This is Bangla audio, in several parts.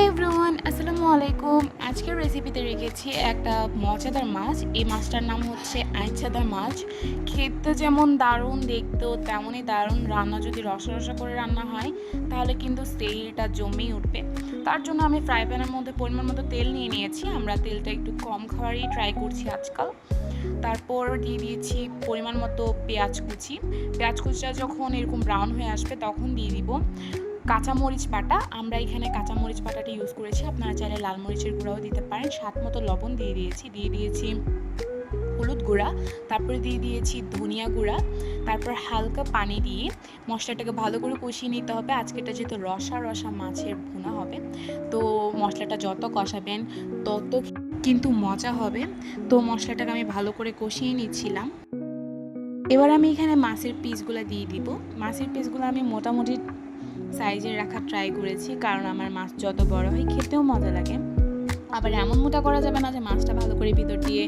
এভরিওয়ান, আসসালামু আলাইকুম। আজকের রেসিপিতে রেখেছি একটা মজাদার মাছ। এই মাছটার নাম হচ্ছে আইচাদা মাছ। খেতে যেমন দারুণ, দেখতেও তেমনই দারুণ। রান্না যদি রসা রসা করে রান্না হয় তাহলে কিন্তু সেইটা জমেই উঠবে। তার জন্য আমি ফ্রাই প্যানের মধ্যে পরিমাণ মতো তেল নিয়ে নিয়েছি। আমরা তেলটা একটু কম খাওয়ারই ট্রাই করছি আজকাল। তারপর দিয়ে দিয়েছি পরিমাণ মতো পেঁয়াজ কুচি। পেঁয়াজ কুচিটা যখন এরকম ব্রাউন হয়ে আসবে তখন দিয়ে দিব কাঁচামরিচ বাটা। আমরা এখানে কাঁচামরিচ বাটাটা ইউজ করেছি, আপনারা চাইলে লাল মরিচের গুঁড়াও দিতে পারেন। স্বাদ মতো লবণ দিয়ে দিয়েছি হলুদ গুঁড়া, তারপরে দিয়ে দিয়েছি ধনিয়া গুঁড়া। তারপর হালকা পানি দিয়ে মশলাটাকে ভালো করে কষিয়ে নিতে হবে। আজকেটা যেহেতু রসা রসা মাছের ভুনা হবে, তো মশলাটা যত কষাবেন তত কিন্তু মজা হবে। তো মশলাটাকে আমি ভালো করে কষিয়ে নিচ্ছিলাম। এবার আমি এখানে মাছের পিসগুলো দিয়ে দিব। মাছের পিসগুলো আমি মোটামুটি সাইজের রাখা ট্রাই করেছি, কারণ আমার মাছ যত বড় হয় খেতেও মজা লাগে। আবার এমন মোটা করা যাবে না যে মাছটা ভালো করে ভিতর দিয়ে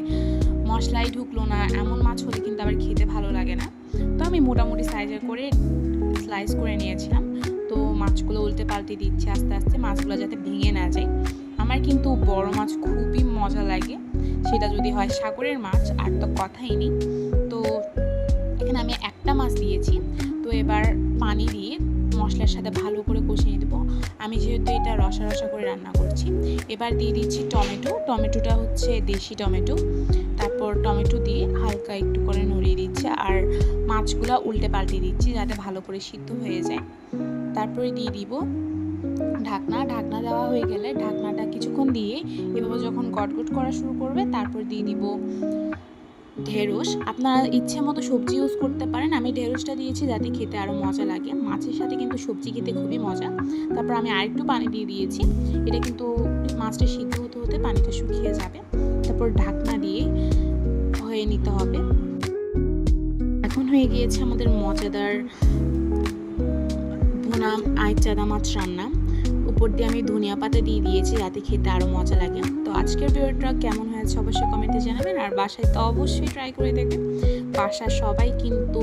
মশলাই ঢুকলো না, এমন মাছ হলে কিন্তু আবার খেতে ভালো লাগে না। তো আমি মোটামুটি সাইজের করে স্লাইস করে নিয়েছিলাম। তো মাছগুলো উল্টে পাল্টে দিচ্ছি আস্তে আস্তে, মাছগুলো যাতে ভেঙে না যায়। আমার কিন্তু বড় মাছ খুবই মজা লাগে, সেটা যদি হয় সাগরের মাছ আর তো কথাই নেই। তো এখানে আমি একটা মাছ দিয়েছি। তো এবার পানি দিয়ে মশলার সাথে ভালো করে কষিয়ে দেবো। আমি যেহেতু এটা রসা রসা করে রান্না করছি, এবার দিয়ে দিচ্ছি টমেটোটা হচ্ছে দেশি টমেটো। তারপর টমেটো দিয়ে হালকা একটু করে নড়িয়ে দিচ্ছি, আর মাছগুলো উল্টে পাল্টে দিচ্ছি যাতে ভালো করে সিদ্ধ হয়ে যায়। তারপরে দিয়ে দিব ঢাকনা দেওয়া হয়ে গেলে ঢাকনাটা কিছুক্ষণ দিয়ে এভাবে যখন গটগট করা শুরু করবে, তারপর দিয়ে দিব ঢেঁড়স। আপনারা ইচ্ছে মতো সবজি ইউজ করতে পারেন। আমি ঢেঁড়সটা দিয়েছি যাতে খেতে আরও মজা লাগে। মাছের সাথে কিন্তু সবজি খেতে খুবই মজা। তারপর আমি আরেকটু পানি দিয়ে দিয়েছি। এটা কিন্তু মাছটা সিদ্ধ হতে হতে পানিটা শুকিয়ে যাবে। তারপর ঢাকনা দিয়ে হয়ে নিতে হবে। এখন হয়ে গিয়েছে আমাদের মজাদার ভুনা আইচাদা মাছ রান্না। উপর দিয়ে আমি ধনিয়া পাতা দিয়ে দিয়েছি যাতে খেতে আরও মজা লাগে। তো আজকের ভিডিওটা কেমন হয়েছে অবশ্যই কমেন্টে জানাবেন, আর বাসায় তো অবশ্যই ট্রাই করে দেখবেন। বাসার সবাই কিন্তু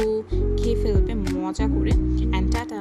খেয়ে ফেলবে মজা করে। And tata.